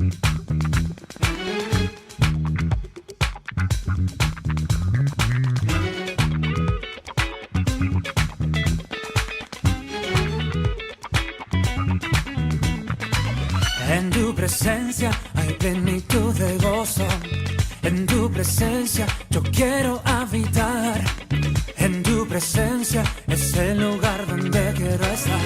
En tu presencia hay plenitud de gozo. En tu presencia yo quiero habitar. En tu presencia es el lugar donde quiero estar.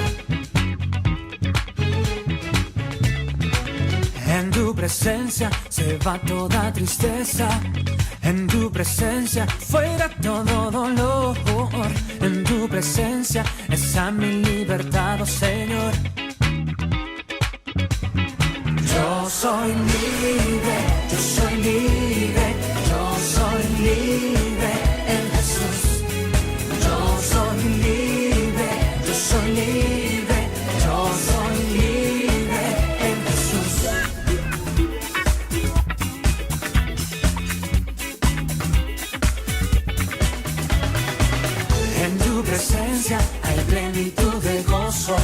En tu presencia se va toda tristeza. En tu presencia fuera todo dolor. En tu presencia está mi libertad, oh Señor. Yo soy libre, yo soy libre, yo soy libre en Jesús. Yo soy libre, yo soy libre, yo soy libre en Jesús. En tu presencia hay plenitud de gozo.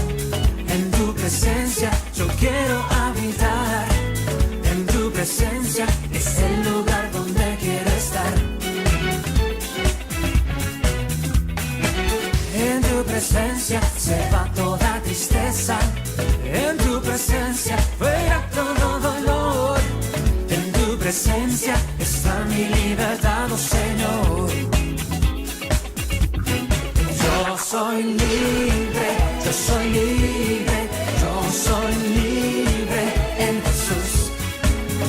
En tu presencia yo quiero habitar. En tu presencia es el lugar donde quiero estar. En tu presencia se va toda tristeza. En tu presencia fuera todo dolor. En tu presencia está mi libertad, oh Señor. Yo soy libre, yo soy libre, yo soy libre en Jesús.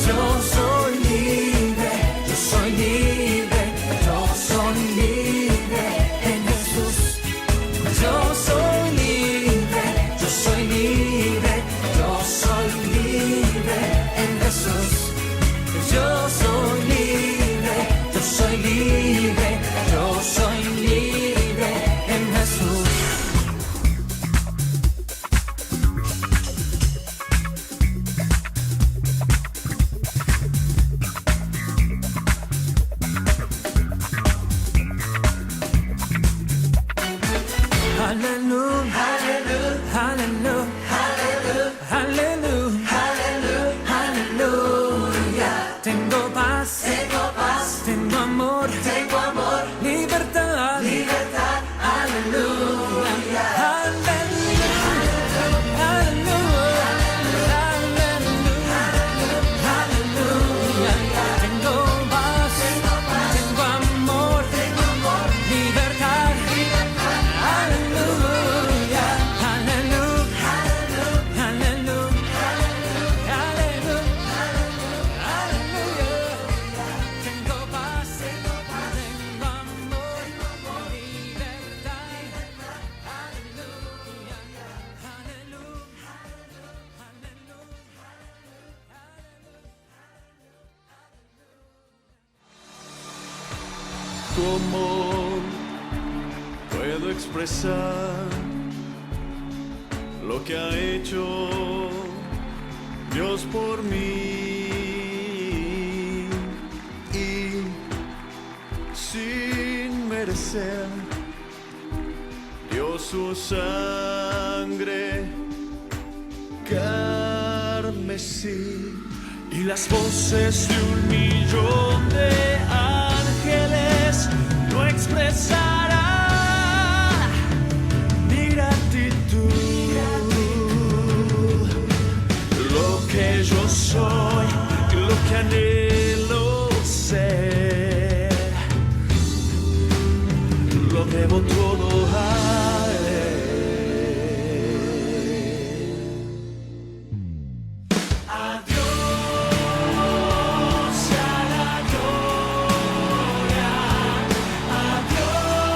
Yo soy libre, yo soy libre, yo soy libre en Jesús. Yo soy libre, yo soy libre, yo soy libre en Jesús. Yo soy libre, yo soy libre, yo soy libre en Jesús. Hallelujah, hallelujah, hallelujah, hallelujah, hallelujah, hallelujah. Tengo paz, tengo amor, libertad, aleluya, aleluya, aleluya, aleluya. Tengo paz, tengo amor, libertad, aleluya, aleluya, aleluya, aleluya. Tengo paz, tengo amor, libertad, aleluya, ¿Cómo puedo expresar lo que ha hecho Dios por mí? Y sin merecer dio su sangre carmesí, y las voces de 1.000.000 de ángeles no expresarán mi gratitud. Lo que yo soy, lo que anhelo ser, lo debo todo a Él. Adiós a la gloria, adiós.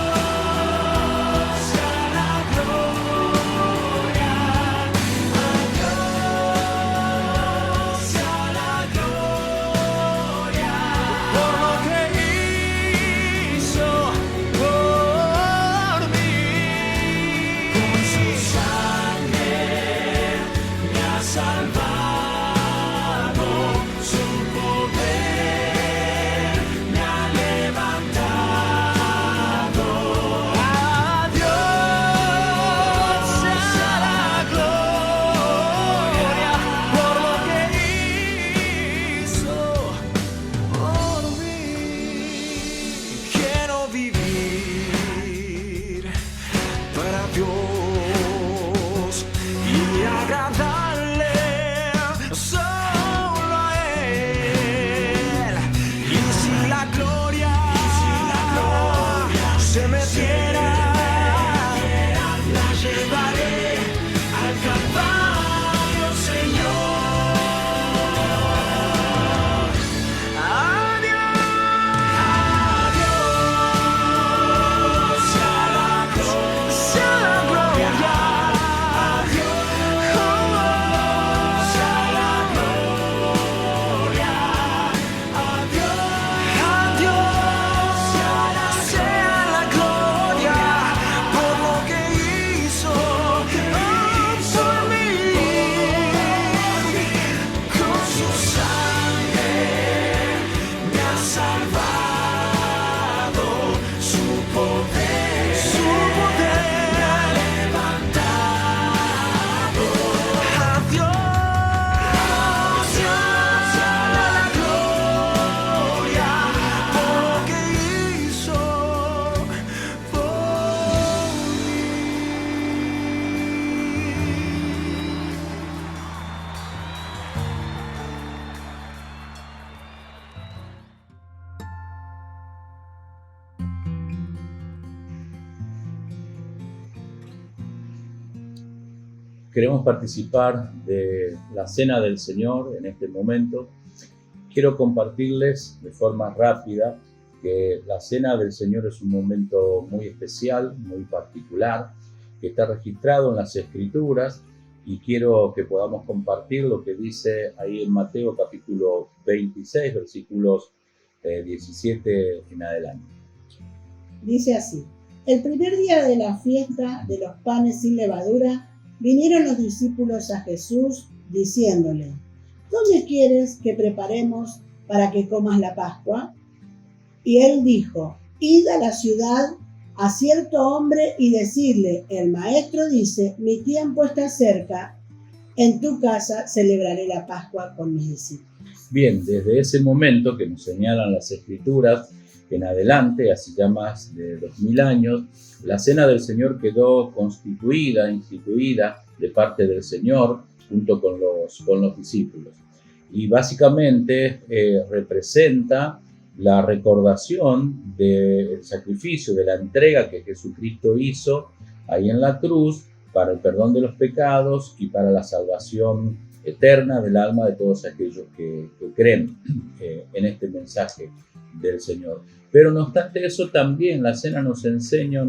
queremos participar de la Cena del Señor en este momento. Quiero compartirles de forma rápida que la Cena del Señor es un momento muy especial, muy particular, que está registrado en las Escrituras, y quiero que podamos compartir lo que dice ahí en Mateo capítulo 26, versículos 17 en adelante. Dice así: el primer día de la fiesta de los panes sin levadura, vinieron los discípulos a Jesús diciéndole: ¿dónde quieres que preparemos para que comas la Pascua? Y él dijo: id a la ciudad a cierto hombre y decidle: el maestro dice, mi tiempo está cerca, en tu casa celebraré la Pascua con mis discípulos. Bien, desde ese momento que nos señalan las Escrituras en adelante, hace ya más de 2000 años, la Cena del Señor quedó instituida de parte del Señor junto con los discípulos. Y básicamente representa la recordación del sacrificio, de la entrega que Jesucristo hizo ahí en la cruz para el perdón de los pecados y para la salvación eterna del alma de todos aquellos que creen en este mensaje del Señor. Pero no obstante eso, también la cena nos enseña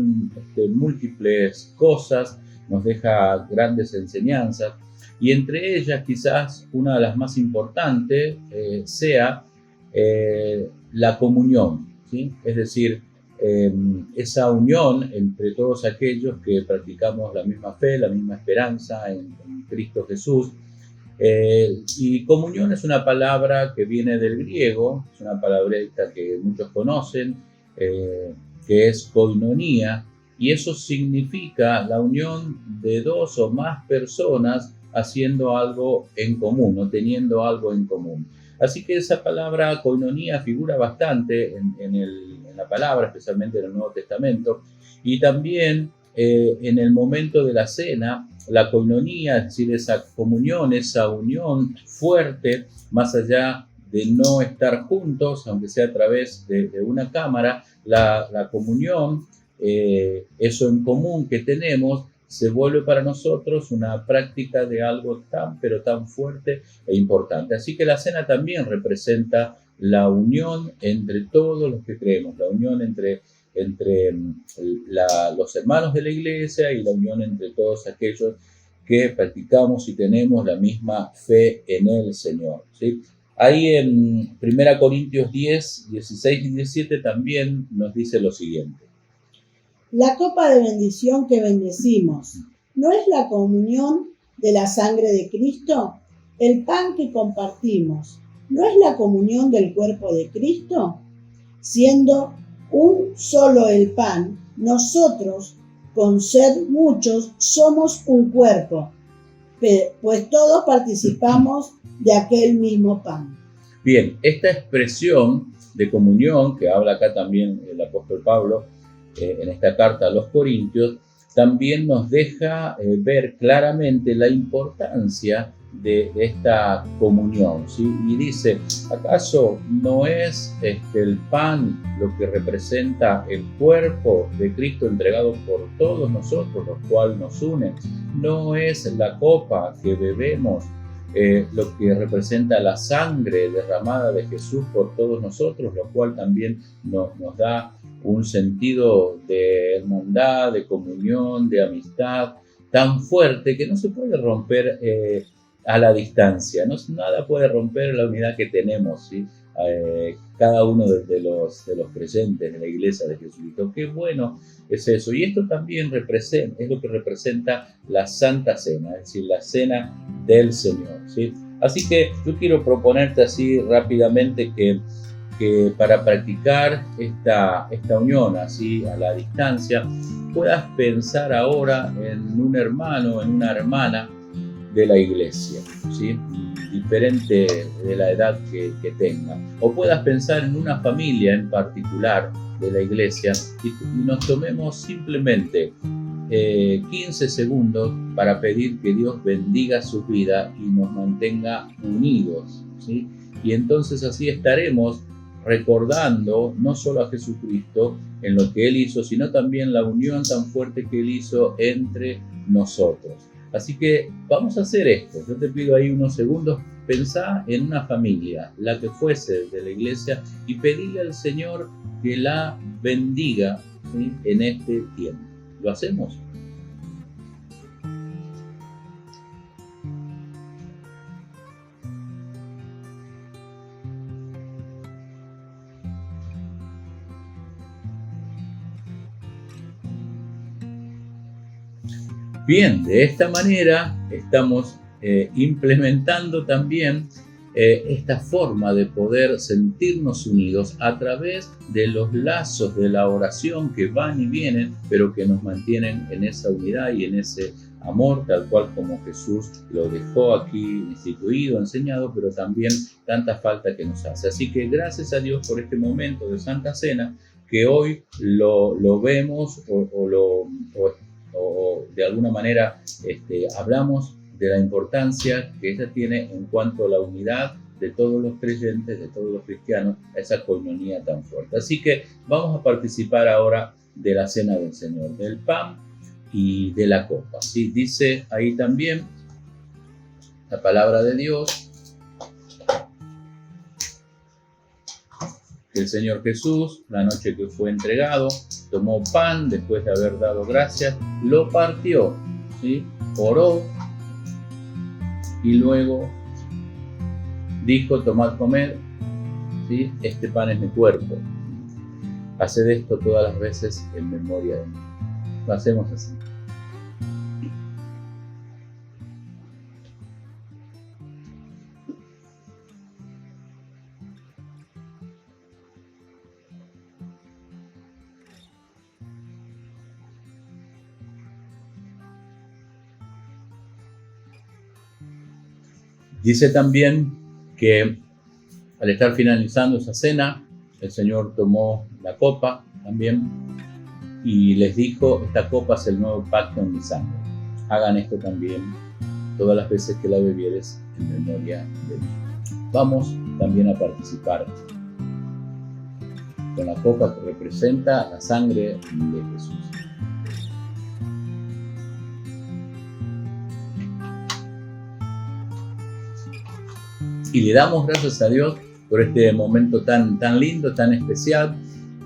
múltiples cosas, nos deja grandes enseñanzas, y entre ellas quizás una de las más importantes sea la comunión, ¿sí? Es decir, esa unión entre todos aquellos que practicamos la misma fe, la misma esperanza en Cristo Jesús. Y comunión es una palabra que viene del griego, es una palabrita que muchos conocen, que es koinonía, y eso significa la unión de dos o más personas haciendo algo en común o teniendo algo en común. Así que esa palabra koinonía figura bastante en la palabra, especialmente en el Nuevo Testamento, y también en el momento de la cena, la koinonía, es decir, esa comunión, esa unión fuerte, más allá de no estar juntos, aunque sea a través de una cámara, la comunión, eso en común que tenemos, se vuelve para nosotros una práctica de algo pero tan fuerte e importante. Así que la cena también representa la unión entre todos los que creemos, la unión entre los hermanos de la iglesia y la unión entre todos aquellos que practicamos y tenemos la misma fe en el Señor, ¿sí? Ahí en 1 Corintios 10, 16 y 17 también nos dice lo siguiente: la copa de bendición que bendecimos, ¿no es la comunión de la sangre de Cristo? El pan que compartimos, ¿no es la comunión del cuerpo de Cristo? Siendo un solo el pan, nosotros, con ser muchos, somos un cuerpo, pues todos participamos de aquel mismo pan. Bien, esta expresión de comunión que habla acá también el apóstol Pablo en esta carta a los Corintios, también nos deja ver claramente la importancia de esta comunión, ¿sí? Y dice: ¿acaso no es el pan lo que representa el cuerpo de Cristo entregado por todos nosotros, lo cual nos une? ¿No es la copa que bebemos lo que representa la sangre derramada de Jesús por todos nosotros, lo cual también nos da un sentido de hermandad, de comunión, de amistad tan fuerte que no se puede romper a la distancia? Nada puede romper la unidad que tenemos, ¿sí? Cada uno de los creyentes de la iglesia de Jesucristo. Qué bueno es eso. Y esto también es lo que representa la Santa Cena, es decir, la Cena del Señor, ¿sí? Así que yo quiero proponerte así rápidamente que para practicar esta unión así a la distancia, puedas pensar ahora en un hermano, en una hermana de la iglesia, ¿sí? Diferente de la edad que tenga. O puedas pensar en una familia en particular de la iglesia y nos tomemos simplemente 15 segundos para pedir que Dios bendiga su vida y nos mantenga unidos, ¿sí? Y entonces así estaremos recordando no solo a Jesucristo en lo que Él hizo, sino también la unión tan fuerte que Él hizo entre nosotros. Así que vamos a hacer esto. Yo te pido ahí unos segundos, pensá en una familia, la que fuese de la iglesia, y pedile al Señor que la bendiga, ¿sí?, en este tiempo. ¿Lo hacemos? Bien, de esta manera estamos implementando también esta forma de poder sentirnos unidos a través de los lazos de la oración que van y vienen, pero que nos mantienen en esa unidad y en ese amor, tal cual como Jesús lo dejó aquí instituido, enseñado, pero también tanta falta que nos hace. Así que gracias a Dios por este momento de Santa Cena, que hoy lo vemos o de alguna manera hablamos de la importancia que ella tiene en cuanto a la unidad de todos los creyentes, de todos los cristianos, a esa coinonía tan fuerte. Así que vamos a participar ahora de la Cena del Señor, del pan y de la copa. ¿Sí? Dice ahí también la palabra de Dios que el Señor Jesús, la noche que fue entregado, tomó pan después de haber dado gracias, lo partió, ¿sí?, oró y luego dijo: tomad, comed, ¿sí?, este pan es mi cuerpo. Haced esto todas las veces en memoria de mí. Lo hacemos así. Dice también que al estar finalizando esa cena, el Señor tomó la copa también y les dijo: esta copa es el nuevo pacto en mi sangre. Hagan esto también todas las veces que la bebieres en memoria de mí. Vamos también a participar con la copa que representa la sangre de Jesús. Y le damos gracias a Dios por este momento tan lindo, tan especial,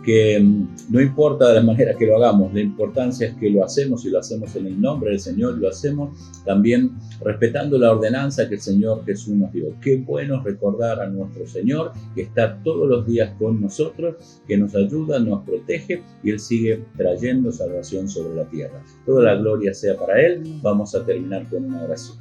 que no importa de la manera que lo hagamos, la importancia es que lo hacemos, y lo hacemos en el nombre del Señor, lo hacemos también respetando la ordenanza que el Señor Jesús nos dio. Qué bueno recordar a nuestro Señor, que está todos los días con nosotros, que nos ayuda, nos protege, y Él sigue trayendo salvación sobre la tierra. Toda la gloria sea para Él. Vamos a terminar con una oración.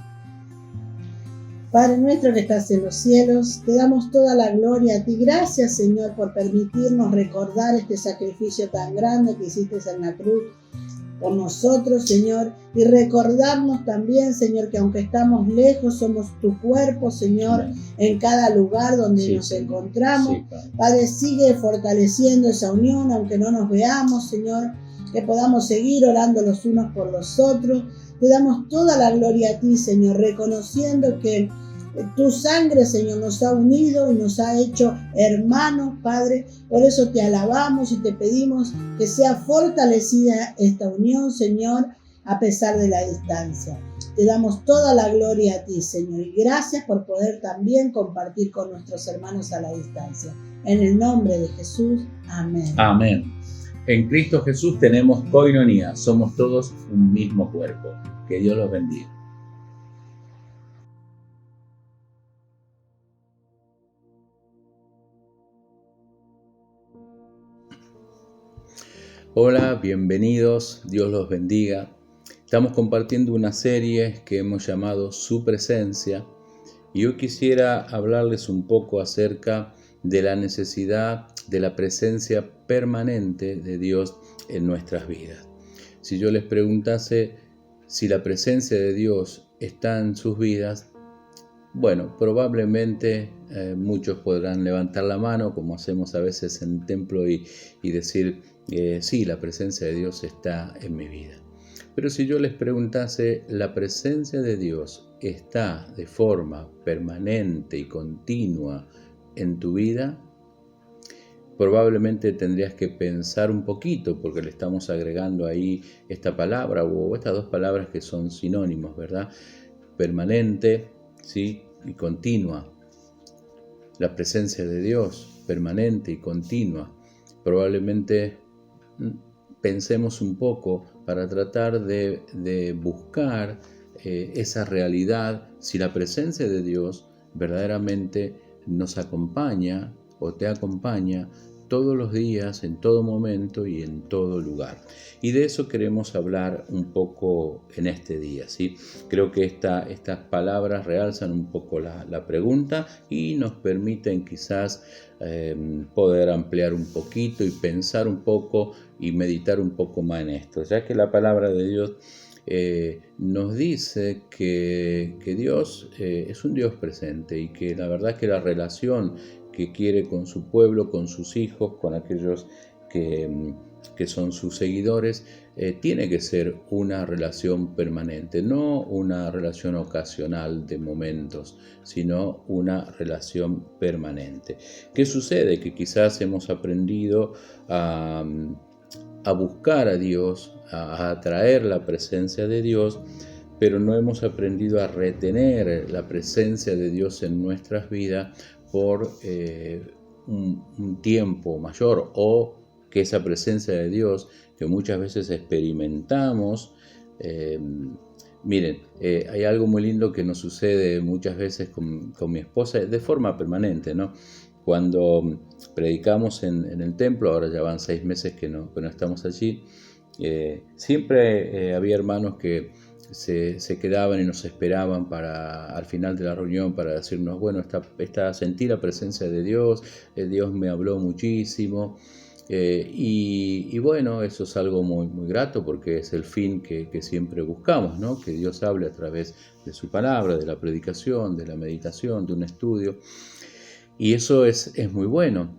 Padre nuestro que estás en los cielos, te damos toda la gloria a ti. Gracias, Señor, por permitirnos recordar este sacrificio tan grande que hiciste en la cruz por nosotros, Señor, y recordarnos también, Señor, que aunque estamos lejos, somos tu cuerpo, Señor, en cada lugar donde nos encontramos. Padre, sigue fortaleciendo esa unión, aunque no nos veamos, Señor, que podamos seguir orando los unos por los otros. Te damos toda la gloria a ti, Señor, reconociendo que tu sangre, Señor, nos ha unido y nos ha hecho hermanos, Padre. Por eso te alabamos y te pedimos que sea fortalecida esta unión, Señor, a pesar de la distancia. Te damos toda la gloria a ti, Señor, y gracias por poder también compartir con nuestros hermanos a la distancia. En el nombre de Jesús, amén. Amén. En Cristo Jesús tenemos coinonía, somos todos un mismo cuerpo. Que Dios los bendiga. Hola, bienvenidos, Dios los bendiga. Estamos compartiendo una serie que hemos llamado Su Presencia, y hoy quisiera hablarles un poco acerca de la necesidad de la presencia permanente de Dios en nuestras vidas. Si yo les preguntase si la presencia de Dios está en sus vidas, bueno, probablemente muchos podrán levantar la mano, como hacemos a veces en el templo, y decir, sí, la presencia de Dios está en mi vida. Pero si yo les preguntase, ¿la presencia de Dios está de forma permanente y continua en tu vida? probablemente tendrías que pensar un poquito, porque le estamos agregando ahí esta palabra o estas dos palabras que son sinónimos, ¿verdad? Permanente, ¿sí? Y continua. La presencia de Dios, permanente y continua. Probablemente pensemos un poco para tratar de buscar esa realidad, si la presencia de Dios verdaderamente nos acompaña o te acompaña todos los días, en todo momento y en todo lugar. Y de eso queremos hablar un poco en este día, ¿sí? Creo que estas palabras realzan un poco la pregunta y nos permiten quizás poder ampliar un poquito y pensar un poco y meditar un poco más en esto, ya que la palabra de Dios nos dice que Dios es un Dios presente y que la verdad que la relación que quiere con su pueblo, con sus hijos, con aquellos que son sus seguidores, tiene que ser una relación permanente, no una relación ocasional de momentos, sino una relación permanente. ¿Qué sucede? Que quizás hemos aprendido a buscar a Dios, a atraer la presencia de Dios, pero no hemos aprendido a retener la presencia de Dios en nuestras vidas por un tiempo mayor, o que esa presencia de Dios que muchas veces experimentamos, miren, hay algo muy lindo que nos sucede muchas veces con mi esposa de forma permanente, ¿no? Cuando predicamos en el templo, ahora ya van 6 meses que no estamos allí, siempre había hermanos que se quedaban y nos esperaban al final de la reunión para decirnos, bueno, sentí la presencia de Dios, Dios me habló muchísimo, y bueno, eso es algo muy, muy grato porque es el fin que siempre buscamos, ¿no? Que Dios hable a través de su palabra, de la predicación, de la meditación, de un estudio, y eso es muy bueno,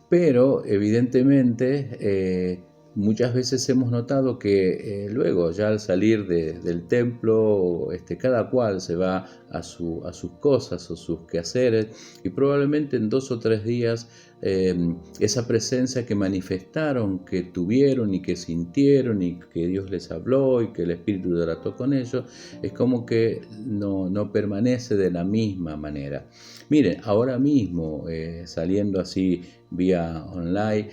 pero evidentemente muchas veces hemos notado que luego, ya al salir del templo, cada cual se va a sus cosas o sus quehaceres, y probablemente en 2 o 3 días esa presencia que manifestaron, que tuvieron y que sintieron y que Dios les habló y que el Espíritu trató con ellos, es como que no permanece de la misma manera. Miren, ahora mismo, saliendo así vía online,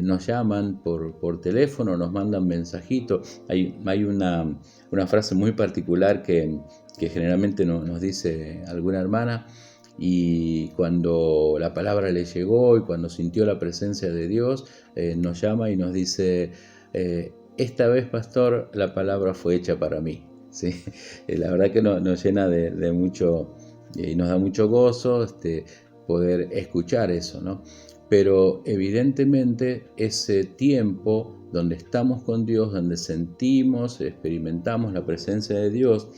nos llaman por teléfono, nos mandan mensajitos. Hay una frase muy particular que generalmente nos dice alguna hermana, y cuando la palabra le llegó y cuando sintió la presencia de Dios, nos llama y nos dice, esta vez, pastor, la palabra fue hecha para mí, ¿sí? La verdad que nos llena de mucho, y nos da mucho gozo poder escuchar eso, ¿no? Pero evidentemente ese tiempo donde estamos con Dios, donde sentimos, experimentamos la presencia de Dios,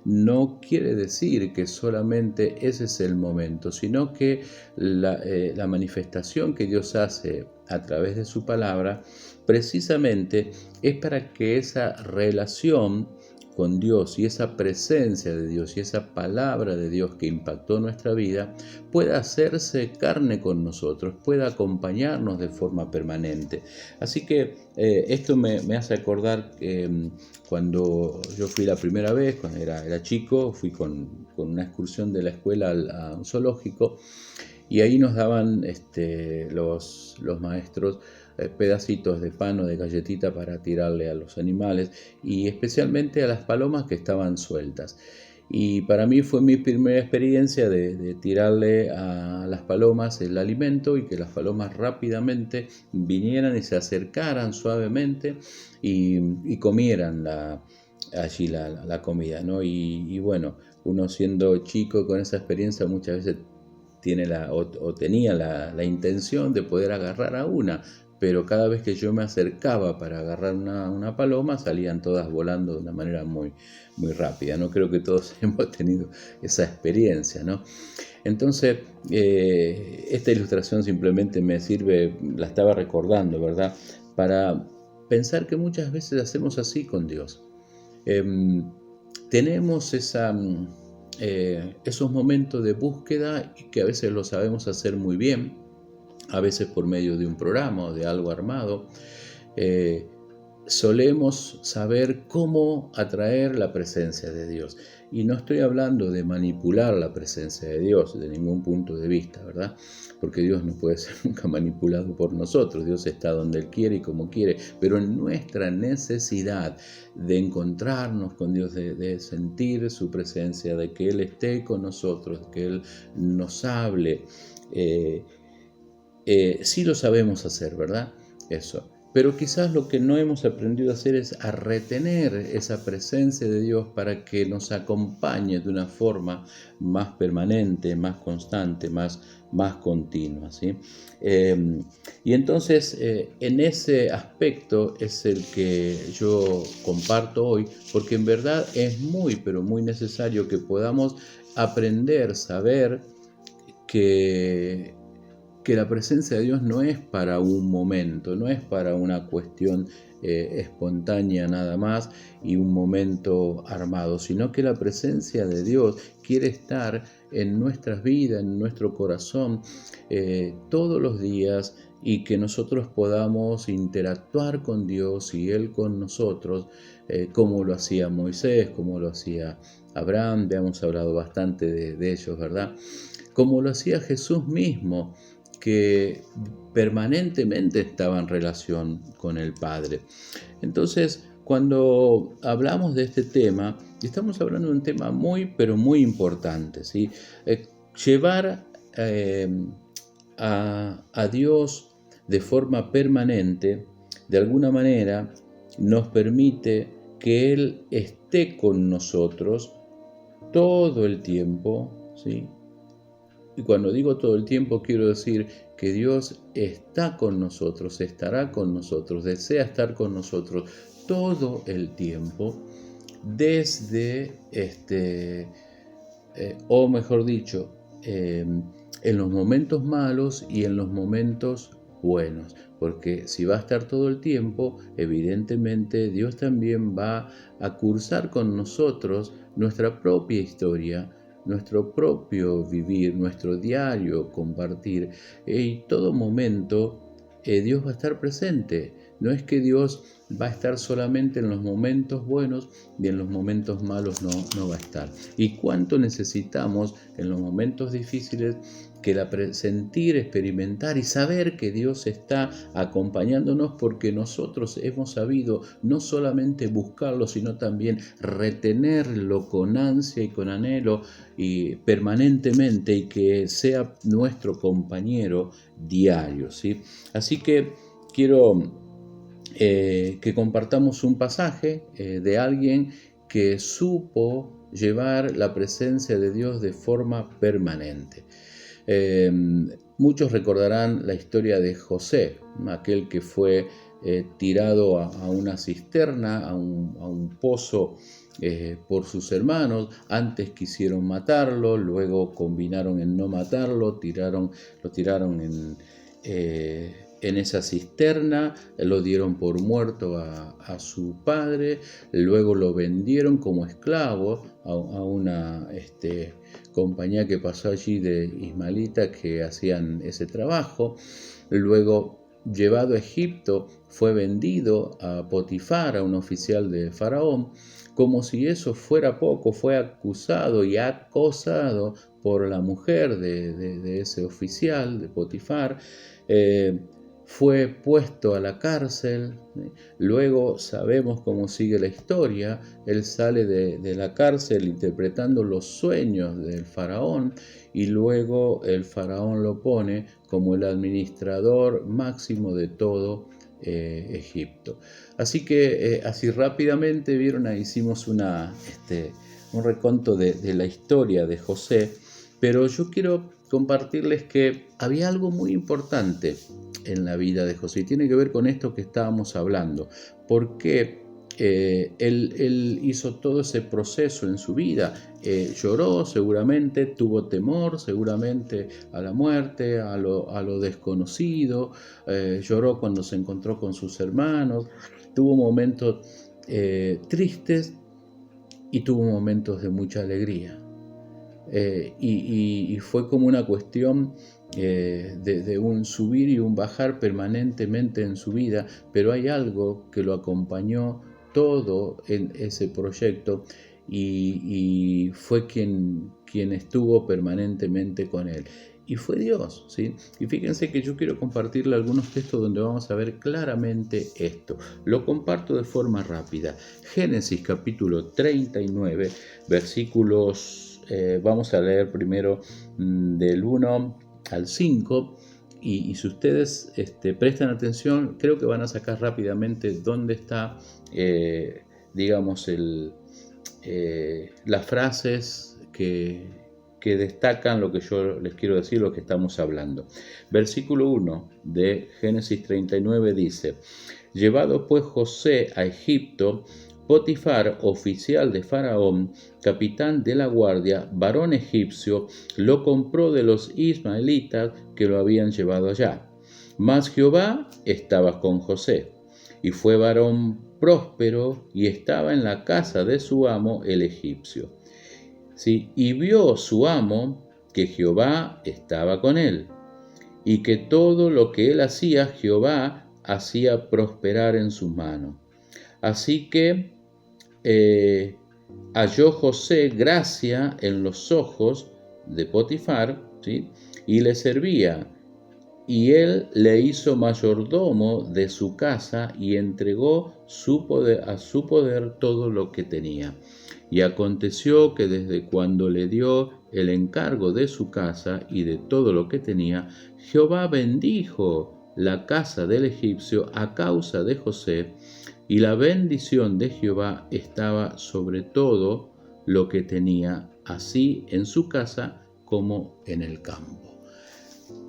no quiere decir que solamente ese es el momento, sino que la manifestación que Dios hace a través de su palabra, precisamente es para que esa relación con Dios y esa presencia de Dios y esa palabra de Dios que impactó nuestra vida pueda hacerse carne con nosotros, pueda acompañarnos de forma permanente. Así que esto me hace acordar cuando yo fui la primera vez, cuando era chico, fui con una excursión de la escuela a un zoológico, y ahí nos daban los maestros pedacitos de pan o de galletita para tirarle a los animales, y especialmente a las palomas que estaban sueltas. Y para mí fue mi primera experiencia de tirarle a las palomas el alimento, y que las palomas rápidamente vinieran y se acercaran suavemente y comieran allí la comida, ¿no? Y bueno, uno siendo chico con esa experiencia muchas veces tenía la intención de poder agarrar a una, pero cada vez que yo me acercaba para agarrar una paloma, salían todas volando de una manera muy, muy rápida, ¿no? Creo que todos hemos tenido esa experiencia, ¿no? Entonces, esta ilustración simplemente me sirve, la estaba recordando, ¿verdad?, para pensar que muchas veces hacemos así con Dios. Tenemos esos momentos de búsqueda, que a veces lo sabemos hacer muy bien, a veces por medio de un programa o de algo armado, solemos saber cómo atraer la presencia de Dios. Y no estoy hablando de manipular la presencia de Dios de ningún punto de vista, ¿verdad? Porque Dios no puede ser nunca manipulado por nosotros. Dios está donde Él quiere y como quiere. Pero en nuestra necesidad de encontrarnos con Dios, de sentir su presencia, de que Él esté con nosotros, que Él nos hable, sí lo sabemos hacer, ¿verdad? Eso. Pero quizás lo que no hemos aprendido a hacer es a retener esa presencia de Dios para que nos acompañe de una forma más permanente, más constante, más continua, ¿sí? Y entonces en ese aspecto es el que yo comparto hoy, porque en verdad es muy, pero muy necesario que podamos aprender, saber que la presencia de Dios no es para un momento, no es para una cuestión espontánea nada más y un momento armado, sino que la presencia de Dios quiere estar en nuestras vidas, en nuestro corazón, todos los días, y que nosotros podamos interactuar con Dios y Él con nosotros, como lo hacía Moisés, como lo hacía Abraham. Ya hemos hablado bastante de ellos, ¿verdad? Como lo hacía Jesús mismo, que permanentemente estaba en relación con el Padre. Entonces, cuando hablamos de este tema, estamos hablando de un tema muy, pero muy importante, ¿sí? Llevar a Dios de forma permanente, de alguna manera, nos permite que Él esté con nosotros todo el tiempo, ¿sí? Y cuando digo todo el tiempo, quiero decir que Dios está con nosotros, estará con nosotros, desea estar con nosotros todo el tiempo, desde, o mejor dicho, en los momentos malos y en los momentos buenos. Porque si va a estar todo el tiempo, evidentemente Dios también va a cursar con nosotros nuestra propia historia, nuestro propio vivir, nuestro diario compartir. Y todo momento Dios va a estar presente. No es que Dios va a estar solamente en los momentos buenos y en los momentos malos no va a estar. Y cuánto necesitamos en los momentos difíciles que sentir, experimentar y saber que Dios está acompañándonos, porque nosotros hemos sabido no solamente buscarlo, sino también retenerlo con ansia y con anhelo y permanentemente, y que sea nuestro compañero diario, ¿sí? Así que quiero que compartamos un pasaje de alguien que supo llevar la presencia de Dios de forma permanente. Muchos recordarán la historia de José, aquel que fue tirado a una cisterna, a un pozo por sus hermanos. Antes quisieron matarlo, luego combinaron en no matarlo, lo tiraron en esa cisterna, lo dieron por muerto a su padre, luego lo vendieron como esclavo a una compañía que pasó allí de ismaelitas que hacían ese trabajo. Luego, llevado a Egipto, fue vendido a Potifar, a un oficial de Faraón. Como si eso fuera poco, fue acusado y acosado por la mujer de ese oficial de Potifar. Fue puesto a la cárcel. Luego sabemos cómo sigue la historia. Él sale de la cárcel interpretando los sueños del faraón, y luego el faraón lo pone como el administrador máximo de todo Egipto. Así que así rápidamente vieron, ahí hicimos un reconto de la historia de José, pero yo quiero compartirles que había algo muy importante en la vida de José, y tiene que ver con esto que estábamos hablando, porque él hizo todo ese proceso en su vida. Lloró seguramente, tuvo temor seguramente a la muerte, a lo desconocido, lloró cuando se encontró con sus hermanos, tuvo momentos tristes y tuvo momentos de mucha alegría. y fue como una cuestión de un subir y un bajar permanentemente en su vida, pero hay algo que lo acompañó todo en ese proyecto y fue quien estuvo permanentemente con él. Y fue Dios, ¿sí? Y fíjense que yo quiero compartirle algunos textos donde vamos a ver claramente esto. Lo comparto de forma rápida. Génesis capítulo 39, versículos, vamos a leer primero del 1 al 5. Y si ustedes prestan atención, creo que van a sacar rápidamente dónde está, digamos, las frases que destacan lo que yo les quiero decir, lo que estamos hablando. Versículo 1 de Génesis 39 dice: Llevado pues José a Egipto, Potifar, oficial de Faraón, capitán de la guardia, varón egipcio, lo compró de los ismaelitas que lo habían llevado allá. Mas Jehová estaba con José, y fue varón próspero, y estaba en la casa de su amo el egipcio. ¿Sí? Y vio su amo que Jehová estaba con él, y que todo lo que él hacía, Jehová hacía prosperar en su mano. Así que halló José gracia en los ojos de Potifar, ¿sí? Y le servía, y él le hizo mayordomo de su casa y entregó a su poder todo lo que tenía. Y aconteció que desde cuando le dio el encargo de su casa y de todo lo que tenía, Jehová bendijo la casa del egipcio a causa de José, y la bendición de Jehová estaba sobre todo lo que tenía, así en su casa como en el campo.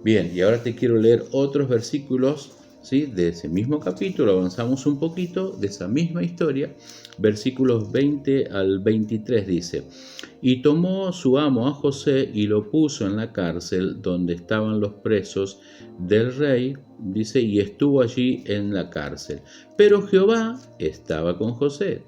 Bien, y ahora te quiero leer otros versículos, ¿sí? De ese mismo capítulo. Avanzamos un poquito de esa misma historia. Versículos 20 al 23 dice: Y tomó su amo a José y lo puso en la cárcel donde estaban los presos del rey, dice, y estuvo allí en la cárcel. Pero Jehová estaba con José,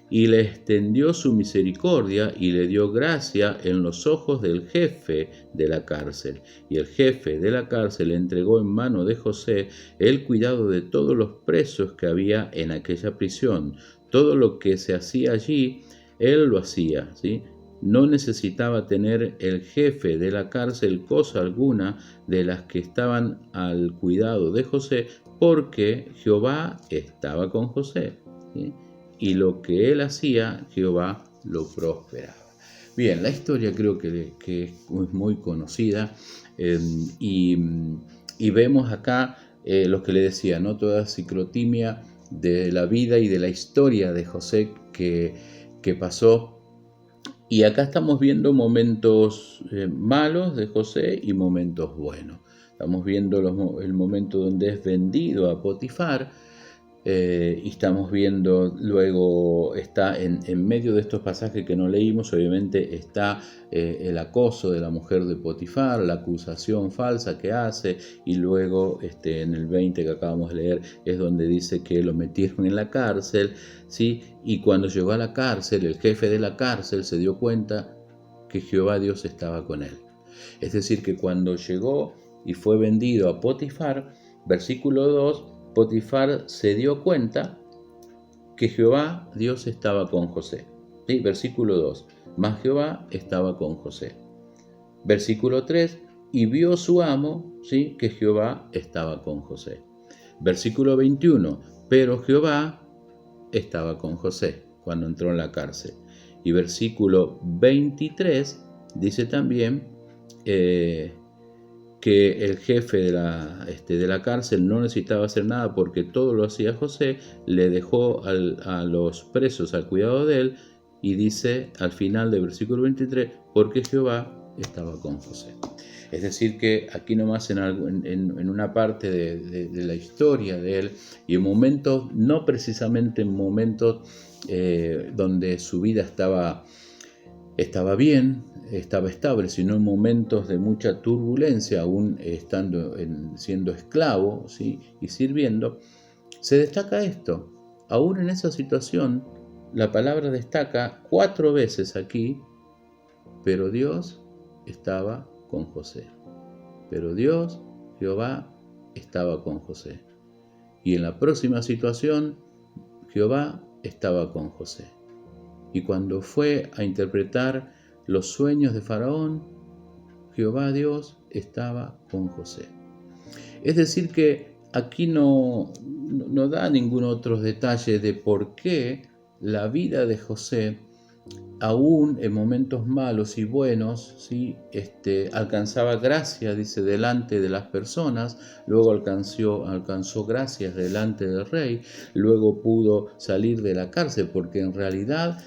y le extendió su misericordia y le dio gracia en los ojos del jefe de la cárcel. Y el jefe de la cárcel entregó en mano de José el cuidado de todos los presos que había en aquella prisión. Todo lo que se hacía allí, él lo hacía, ¿sí? No necesitaba tener el jefe de la cárcel cosa alguna de las que estaban al cuidado de José, porque Jehová estaba con José, ¿sí? Y lo que él hacía, Jehová lo prosperaba. Bien, la historia creo que es muy conocida, y vemos acá lo que le decía, ¿no? Toda ciclotimia de la vida y de la historia de José que pasó. Y acá estamos viendo momentos malos de José y momentos buenos. Estamos viendo el momento donde es vendido a Potifar, y estamos viendo luego, está en medio de estos pasajes que no leímos, obviamente está el acoso de la mujer de Potifar, la acusación falsa que hace, y luego en el 20 que acabamos de leer es donde dice que lo metieron en la cárcel, ¿sí? Y cuando llegó a la cárcel, el jefe de la cárcel se dio cuenta que Jehová Dios estaba con él. Es decir, que cuando llegó y fue vendido a Potifar, versículo 2, Potifar se dio cuenta que Jehová Dios estaba con José. ¿Sí? Versículo 2, mas Jehová estaba con José. Versículo 3, y vio su amo, ¿sí? Que Jehová estaba con José. Versículo 21, pero Jehová estaba con José cuando entró en la cárcel. Y versículo 23 dice también que el jefe de la cárcel no necesitaba hacer nada porque todo lo hacía José, le dejó a los presos al cuidado de él, y dice al final del versículo 23, porque Jehová estaba con José. Es decir, que aquí nomás en una parte de la historia de él, y en momentos, no precisamente en momentos donde su vida estaba bien, estaba estable, sino en momentos de mucha turbulencia, aún siendo esclavo, ¿sí? Y sirviendo, se destaca esto. Aún en esa situación, la palabra destaca 4 veces aquí pero Dios estaba con José. Pero Dios, Jehová, estaba con José. Y en la próxima situación, Jehová estaba con José. Y cuando fue a interpretar los sueños de Faraón, Jehová Dios estaba con José. Es decir que aquí no da ningún otro detalle de por qué la vida de José, aún en momentos malos y buenos, ¿sí? Alcanzaba gracia, dice, delante de las personas, luego alcanzó gracias delante del rey, luego pudo salir de la cárcel, porque en realidad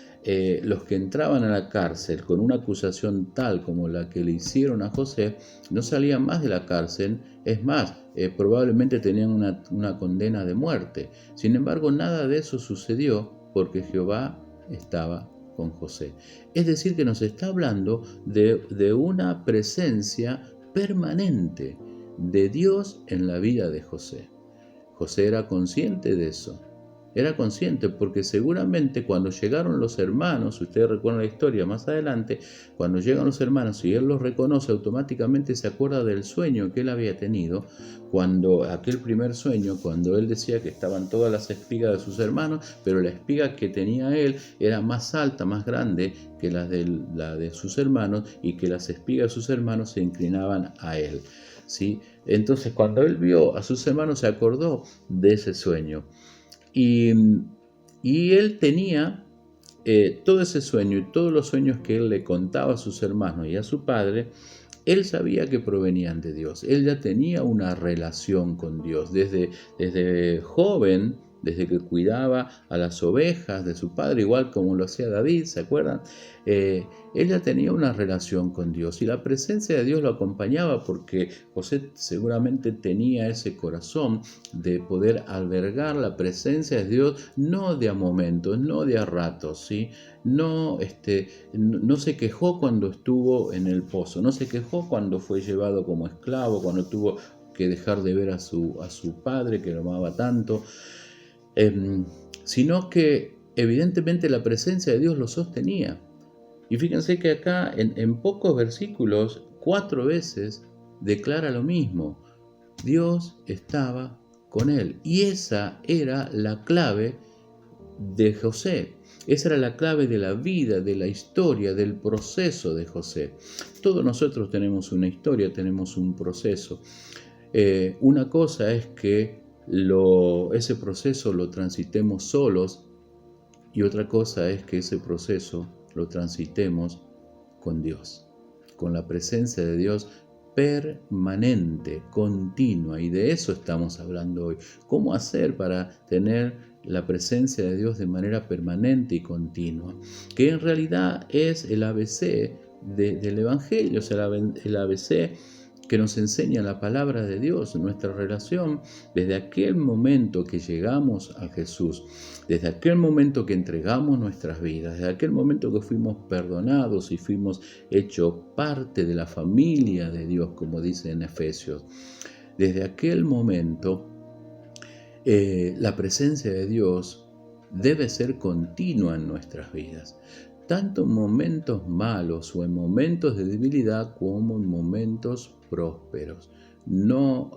los que entraban a la cárcel con una acusación tal como la que le hicieron a José, no salían más de la cárcel, es más, probablemente tenían una condena de muerte. Sin embargo, nada de eso sucedió porque Jehová estaba con José. Es decir, que nos está hablando de una presencia permanente de Dios en la vida de José. José era consciente de eso. Era consciente porque seguramente cuando llegaron los hermanos, ustedes recuerdan la historia más adelante, cuando llegan los hermanos y él los reconoce, automáticamente se acuerda del sueño que él había tenido, aquel primer sueño, cuando él decía que estaban todas las espigas de sus hermanos, pero la espiga que tenía él era más alta, más grande que la de sus hermanos, y que las espigas de sus hermanos se inclinaban a él, ¿sí? Entonces cuando él vio a sus hermanos se acordó de ese sueño. Y él tenía todo ese sueño y todos los sueños que él le contaba a sus hermanos y a su padre, él sabía que provenían de Dios. Él ya tenía una relación con Dios desde joven, desde que cuidaba a las ovejas de su padre, igual como lo hacía David, ¿se acuerdan? Él ya tenía una relación con Dios y la presencia de Dios lo acompañaba porque José seguramente tenía ese corazón de poder albergar la presencia de Dios, no de a momentos, no de a ratos, ¿sí? No se quejó cuando estuvo en el pozo, no se quejó cuando fue llevado como esclavo, cuando tuvo que dejar de ver a su padre que lo amaba tanto, sino que evidentemente la presencia de Dios lo sostenía. Y fíjense que acá en pocos versículos, 4 veces declara lo mismo. Dios estaba con él. Y esa era la clave de José. Esa era la clave de la vida, de la historia, del proceso de José. Todos nosotros tenemos una historia, tenemos un proceso. Una cosa es que ese proceso lo transitemos solos, y otra cosa es que ese proceso lo transitemos con Dios, con la presencia de Dios permanente, continua, y de eso estamos hablando hoy. ¿Cómo hacer para tener la presencia de Dios de manera permanente y continua? Que en realidad es el ABC del Evangelio, o sea, el ABC que nos enseña la palabra de Dios, nuestra relación desde aquel momento que llegamos a Jesús, desde aquel momento que entregamos nuestras vidas, desde aquel momento que fuimos perdonados y fuimos hechos parte de la familia de Dios, como dice en Efesios. Desde aquel momento, la presencia de Dios debe ser continua en nuestras vidas, tanto en momentos malos o en momentos de debilidad como en momentos prósperos. No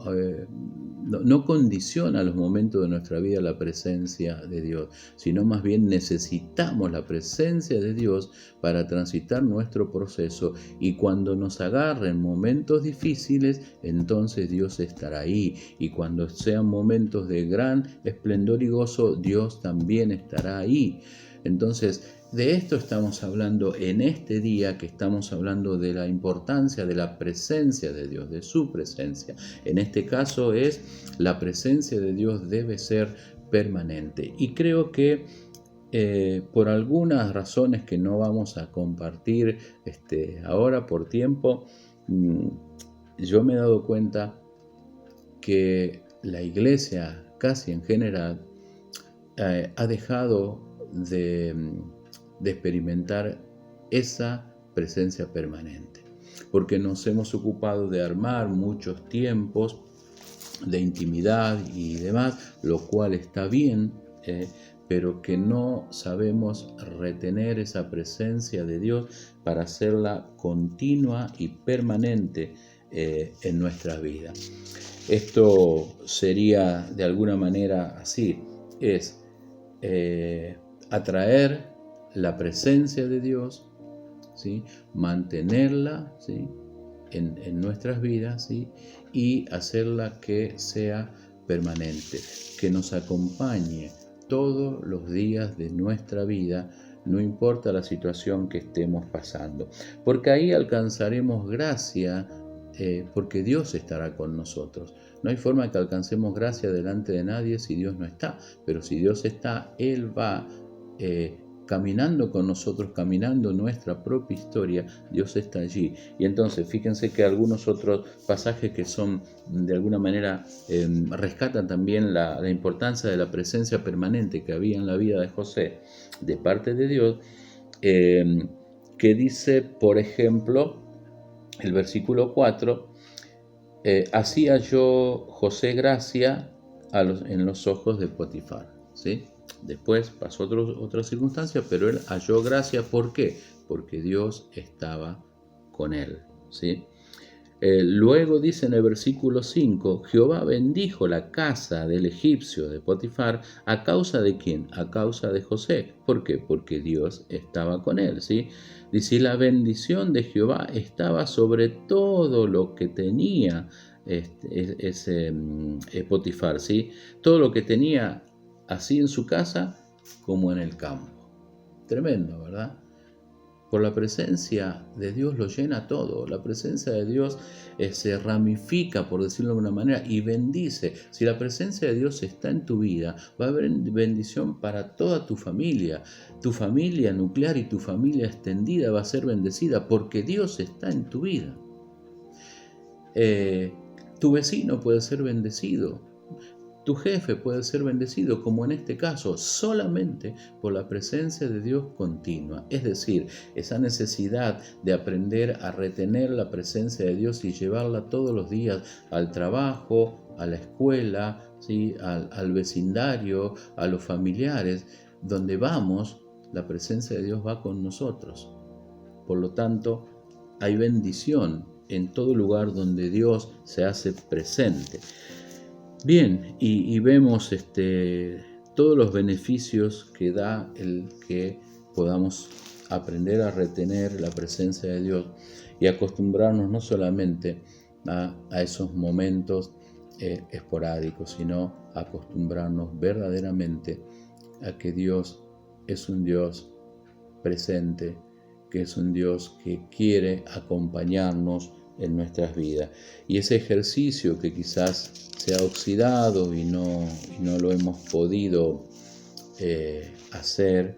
condiciona los momentos de nuestra vida la presencia de Dios, sino más bien necesitamos la presencia de Dios para transitar nuestro proceso, y cuando nos agarren momentos difíciles, entonces Dios estará ahí, y cuando sean momentos de gran esplendor y gozo, Dios también estará ahí. Entonces, de esto estamos hablando en este día, que estamos hablando de la importancia de la presencia de Dios, de su presencia. En este caso la presencia de Dios debe ser permanente. Y creo que por algunas razones que no vamos a compartir ahora por tiempo, yo me he dado cuenta que la iglesia casi en general ha dejado de experimentar esa presencia permanente, porque nos hemos ocupado de armar muchos tiempos de intimidad y demás, lo cual está bien, pero que no sabemos retener esa presencia de Dios para hacerla continua y permanente en nuestras vidas. Esto sería de alguna manera así, es atraer la presencia de Dios, ¿sí? Mantenerla, ¿sí? en nuestras vidas, ¿sí? Y hacerla que sea permanente, que nos acompañe todos los días de nuestra vida, no importa la situación que estemos pasando, porque ahí alcanzaremos gracia, porque Dios estará con nosotros. No hay forma que alcancemos gracia delante de nadie si Dios no está, pero si Dios está, Él va caminando con nosotros, caminando nuestra propia historia. Dios está allí. Y entonces fíjense que algunos otros pasajes que son de alguna manera rescatan también la importancia de la presencia permanente que había en la vida de José de parte de Dios, que dice, por ejemplo, el versículo 4, hacía yo José gracia en los ojos de Potifar, ¿sí? Después pasó otra circunstancia, pero él halló gracia. ¿Por qué? Porque Dios estaba con él, ¿sí? Luego dice en el versículo 5, Jehová bendijo la casa del egipcio de Potifar. ¿A causa de quién? A causa de José. ¿Por qué? Porque Dios estaba con él, ¿sí? Dice, la bendición de Jehová estaba sobre todo lo que tenía Potifar, ¿sí? Todo lo que tenía así en su casa como en el campo. Tremendo, ¿verdad? Por la presencia de Dios lo llena todo. La presencia de Dios se ramifica, por decirlo de alguna manera, y bendice. Si la presencia de Dios está en tu vida, va a haber bendición para toda tu familia. Tu familia nuclear y tu familia extendida va a ser bendecida porque Dios está en tu vida. Tu vecino puede ser bendecido. Tu jefe puede ser bendecido, como en este caso, solamente por la presencia de Dios continua. Es decir, esa necesidad de aprender a retener la presencia de Dios y llevarla todos los días al trabajo, a la escuela, ¿sí? al vecindario, a los familiares. Donde vamos, la presencia de Dios va con nosotros. Por lo tanto, hay bendición en todo lugar donde Dios se hace presente. Bien, y vemos todos los beneficios que da el que podamos aprender a retener la presencia de Dios y acostumbrarnos no solamente a esos momentos esporádicos, sino acostumbrarnos verdaderamente a que Dios es un Dios presente, que es un Dios que quiere acompañarnos en nuestras vidas. Y ese ejercicio que quizás se ha oxidado y no lo hemos podido hacer,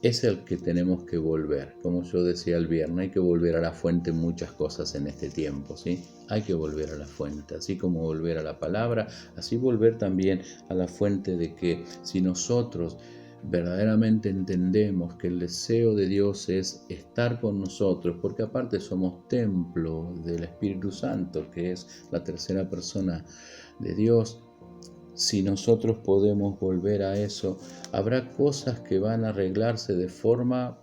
es el que tenemos que volver. Como yo decía el viernes, hay que volver a la fuente en muchas cosas en este tiempo, ¿sí? Hay que volver a la fuente, así como volver a la palabra, así volver también a la fuente de que si nosotros verdaderamente entendemos que el deseo de Dios es estar con nosotros, porque aparte somos templo del Espíritu Santo, que es la tercera persona de Dios. Si nosotros podemos volver a eso, habrá cosas que van a arreglarse de forma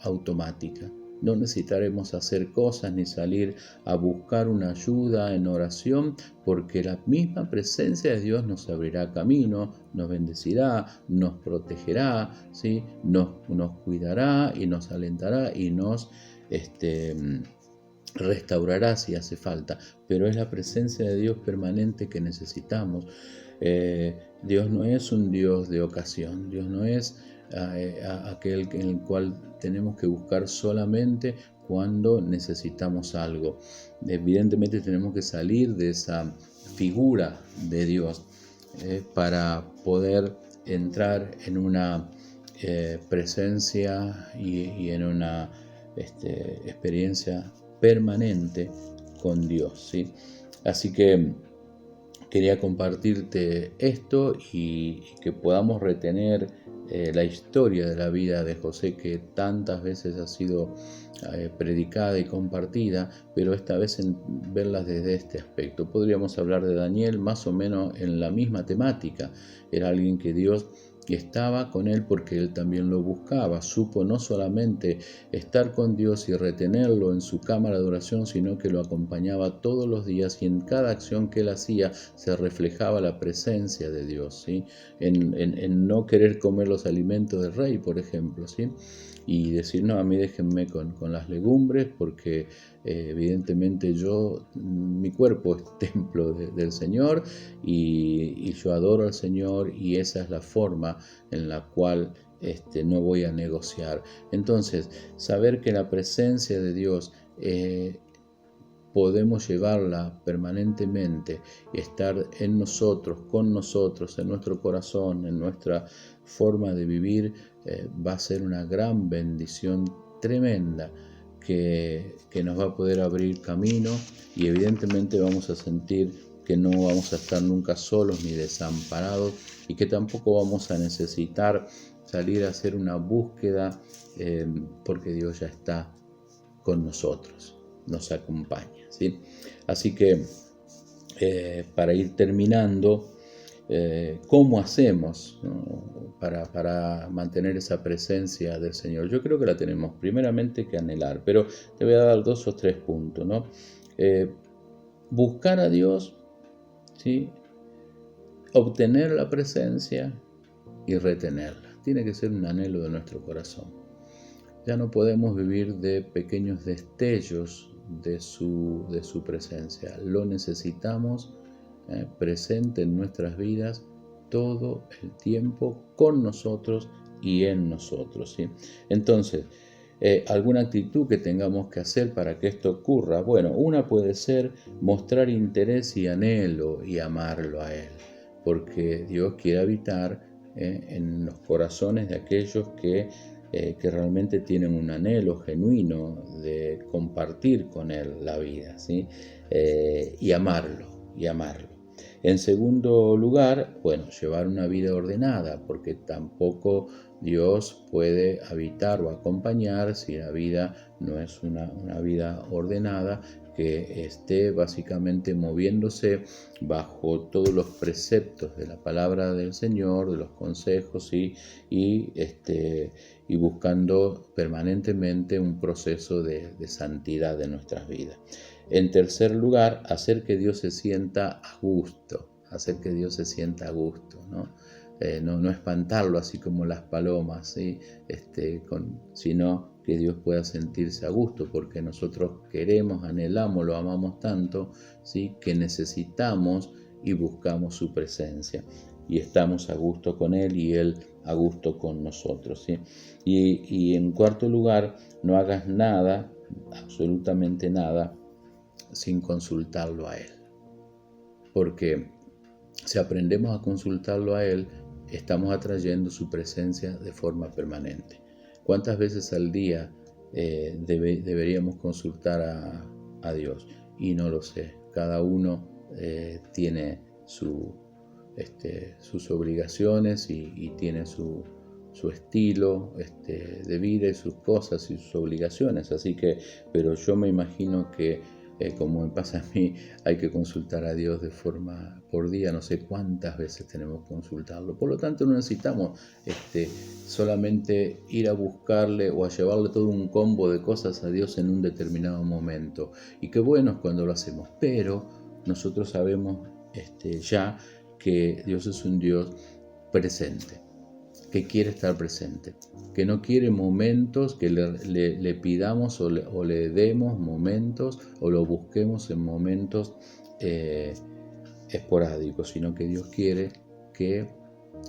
automática. No necesitaremos hacer cosas ni salir a buscar una ayuda en oración, porque la misma presencia de Dios nos abrirá camino, nos bendecirá, nos protegerá, ¿sí? nos cuidará y nos alentará y nos restaurará si hace falta. Pero es la presencia de Dios permanente que necesitamos. Dios no es un Dios de ocasión, Dios no es aquel en el cual tenemos que buscar solamente cuando necesitamos algo. Evidentemente tenemos que salir de esa figura de Dios para poder entrar en una presencia y en una experiencia permanente con Dios, ¿sí? Así que quería compartirte esto y que podamos retener la historia de la vida de José, que tantas veces ha sido predicada y compartida, pero esta vez en verlas desde este aspecto. Podríamos hablar de Daniel más o menos en la misma temática. Era alguien que Dios y estaba con él porque él también lo buscaba. Supo no solamente estar con Dios y retenerlo en su cámara de oración, sino que lo acompañaba todos los días, y en cada acción que él hacía se reflejaba la presencia de Dios, ¿sí? En no querer comer los alimentos del rey, por ejemplo, ¿sí? Y decir, no, a mí déjenme con las legumbres, porque evidentemente mi cuerpo es templo del Señor, y yo adoro al Señor, y esa es la forma en la cual no voy a negociar. Entonces, saber que la presencia de Dios podemos llevarla permanentemente y estar en nosotros, con nosotros, en nuestro corazón, en nuestra forma de vivir, va a ser una gran bendición tremenda que nos va a poder abrir camino, y evidentemente vamos a sentir que no vamos a estar nunca solos ni desamparados, y que tampoco vamos a necesitar salir a hacer una búsqueda, porque Dios ya está con nosotros, nos acompaña, ¿sí? Así que para ir terminando, ¿cómo hacemos, ¿no? para mantener esa presencia del Señor? Yo creo que la tenemos primeramente que anhelar, pero te voy a dar 2 o 3 puntos, ¿no? Buscar a Dios, ¿sí? Obtener la presencia y retenerla. Tiene que ser un anhelo de nuestro corazón. Ya no podemos vivir de pequeños destellos de su presencia. Lo necesitamos presente en nuestras vidas todo el tiempo, con nosotros y en nosotros, ¿sí? Entonces, alguna actitud que tengamos que hacer para que esto ocurra. Bueno, una puede ser mostrar interés y anhelo y amarlo a Él, porque Dios quiere habitar en los corazones de aquellos que realmente tienen un anhelo genuino de compartir con Él la vida, ¿sí? Y amarlo. En segundo lugar, bueno, llevar una vida ordenada, porque tampoco Dios puede habitar o acompañar si la vida no es una vida ordenada, que esté básicamente moviéndose bajo todos los preceptos de la palabra del Señor, de los consejos, y buscando permanentemente un proceso de santidad de nuestras vidas. En tercer lugar, hacer que Dios se sienta a gusto, ¿no? No espantarlo así como las palomas, ¿sí? Sino que Dios pueda sentirse a gusto, porque nosotros queremos, anhelamos, lo amamos tanto, ¿sí? Que necesitamos y buscamos su presencia, y estamos a gusto con Él y Él a gusto con nosotros, ¿sí? Y en cuarto lugar, no hagas nada, absolutamente nada, sin consultarlo a Él, porque si aprendemos a consultarlo a Él, estamos atrayendo su presencia de forma permanente. ¿Cuántas veces al día deberíamos consultar a Dios? Y no lo sé. Cada uno tiene sus obligaciones y tiene su estilo de vida y sus cosas y sus obligaciones. Así que, pero yo me imagino que como me pasa a mí, hay que consultar a Dios de forma por día, no sé cuántas veces tenemos que consultarlo. Por lo tanto, no necesitamos solamente ir a buscarle o a llevarle todo un combo de cosas a Dios en un determinado momento. Y qué bueno es cuando lo hacemos, pero nosotros sabemos ya que Dios es un Dios presente, que quiere estar presente, que no quiere momentos que le pidamos o le demos momentos o lo busquemos en momentos esporádicos, sino que Dios quiere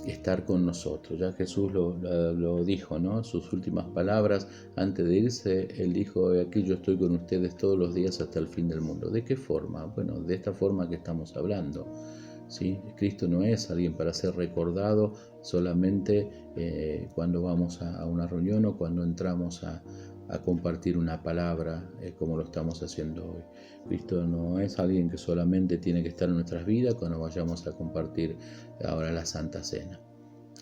estar con nosotros. Ya Jesús lo dijo, ¿no? Sus últimas palabras antes de irse, Él dijo: aquí yo estoy con ustedes todos los días hasta el fin del mundo. ¿De qué forma? Bueno, de esta forma que estamos hablando, ¿sí? Cristo no es alguien para ser recordado solamente cuando vamos a una reunión o cuando entramos a compartir una palabra como lo estamos haciendo hoy. Cristo no es alguien que solamente tiene que estar en nuestras vidas cuando vayamos a compartir ahora la Santa Cena,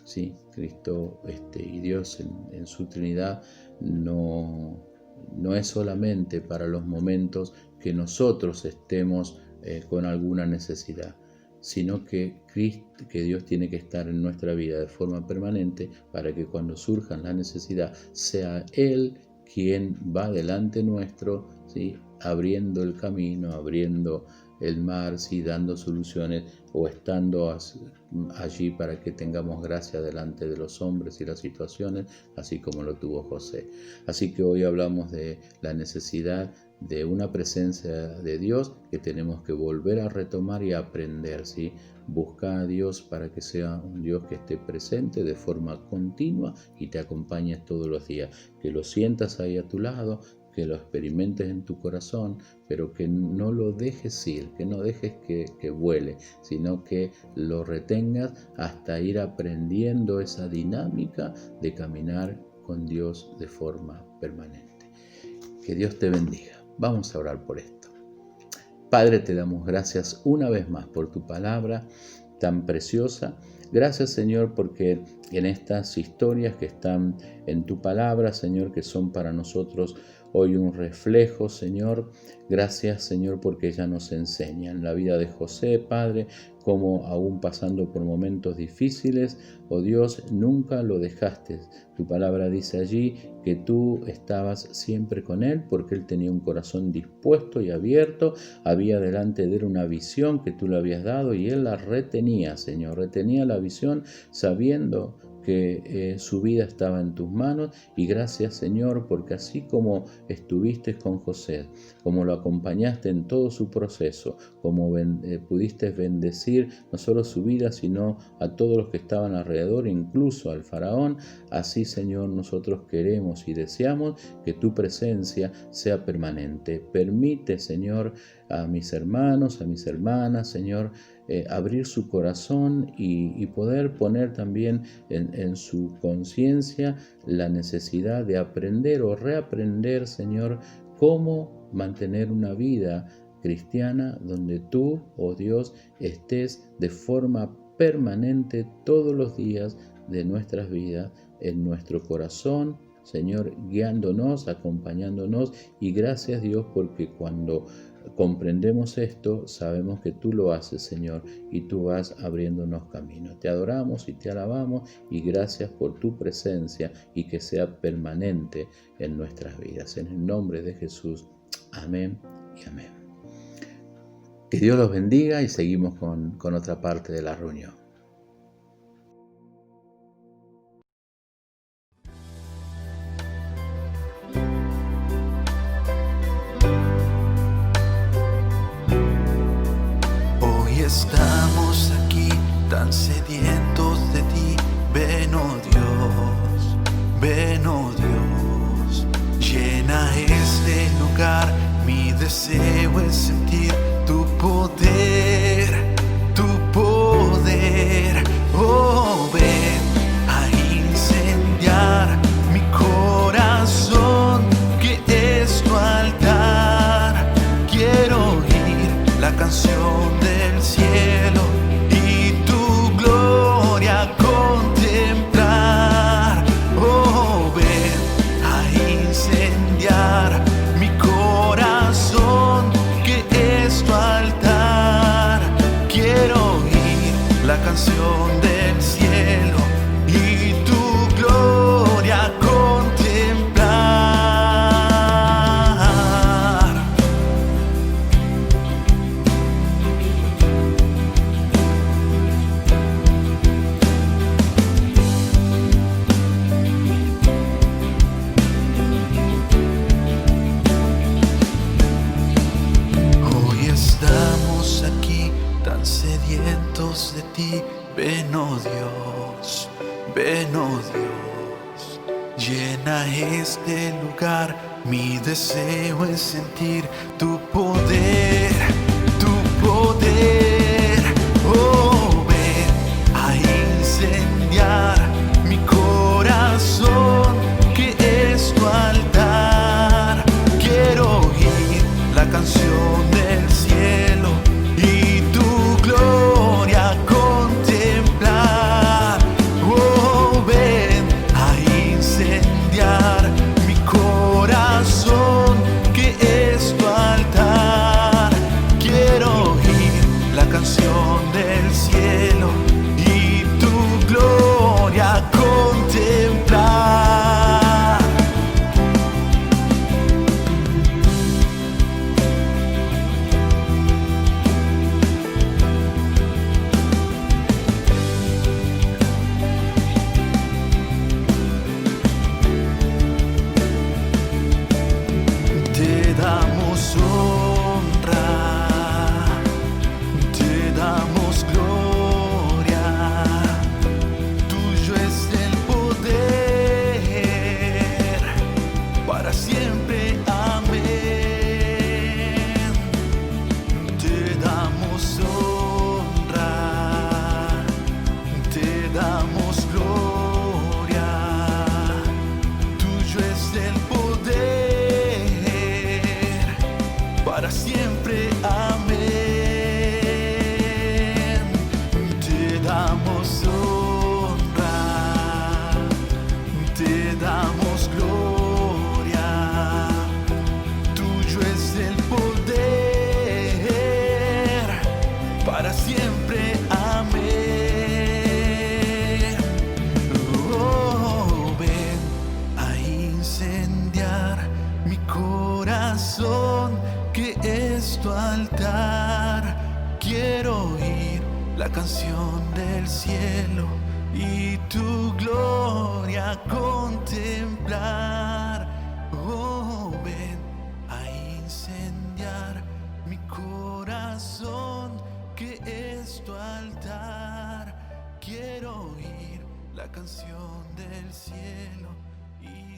¿sí? Cristo y Dios en su Trinidad no es solamente para los momentos que nosotros estemos con alguna necesidad, sino que Dios tiene que estar en nuestra vida de forma permanente para que cuando surja la necesidad sea Él quien va delante nuestro, ¿sí? Abriendo el camino, abriendo el mar, ¿sí? Dando soluciones o estando allí para que tengamos gracia delante de los hombres y las situaciones, así como lo tuvo José. Así que hoy hablamos de la necesidad de una presencia de Dios que tenemos que volver a retomar y a aprender, ¿sí? Busca a Dios para que sea un Dios que esté presente de forma continua y te acompañe todos los días, que lo sientas ahí a tu lado, que lo experimentes en tu corazón, pero que no lo dejes ir, que no dejes que vuele, sino que lo retengas hasta ir aprendiendo esa dinámica de caminar con Dios de forma permanente. Que Dios te bendiga. Vamos a orar por esto. Padre, te damos gracias una vez más por tu palabra tan preciosa. Gracias, Señor, porque en estas historias que están en tu palabra, Señor, que son para nosotros hoy un reflejo, Señor. Gracias, Señor, porque ellas nos enseñan la vida de José, Padre, como aún pasando por momentos difíciles, oh Dios, nunca lo dejaste. Tu palabra dice allí que tú estabas siempre con él porque él tenía un corazón dispuesto y abierto. Había delante de él una visión que tú le habías dado y él la retenía, Señor. Retenía la visión sabiendo que su vida estaba en tus manos, y gracias, Señor, porque así como estuviste con José, como lo acompañaste en todo su proceso, como pudiste bendecir no solo su vida, sino a todos los que estaban alrededor, incluso al faraón, así, Señor, nosotros queremos y deseamos que tu presencia sea permanente. Permite, Señor, a mis hermanos, a mis hermanas, Señor, abrir su corazón y poder poner también en su conciencia la necesidad de aprender o reaprender, Señor, cómo mantener una vida cristiana donde tú, oh Dios, estés de forma permanente todos los días de nuestras vidas, en nuestro corazón, Señor, guiándonos, acompañándonos. Y gracias, Dios, porque cuando comprendemos esto, sabemos que tú lo haces, Señor, y tú vas abriéndonos caminos. Te adoramos y te alabamos, y gracias por tu presencia y que sea permanente en nuestras vidas. En el nombre de Jesús, amén y amén. Que Dios los bendiga y seguimos con otra parte de la reunión. Estamos aquí tan sedientos de ti. Ven, oh Dios, ven, oh Dios. Llena este lugar, mi deseo es sentir tu poder, tu poder. Oh, ven a incendiar mi corazón, que es tu altar. Quiero oír la canción del cielo y tu gloria contemplar. Oh, ven a incendiar mi corazón, que es tu altar. Quiero oír la canción del cielo y tu gloria contemplar. Sedientos de ti, ven, oh Dios, ven, oh Dios. Llena este lugar, mi deseo es sentir tu poder, tu poder. Oh, ven a incendiar mi corazón, que es tu altar. Quiero oír la canción del cielo y tu gloria contemplar. Oh, ven a incendiar mi corazón, que es tu altar. corazón que es tu altar. Quiero oír la canción del cielo y tu gloria contemplar. Oh, ven a incendiar mi corazón que es tu altar. Quiero oír la canción del cielo y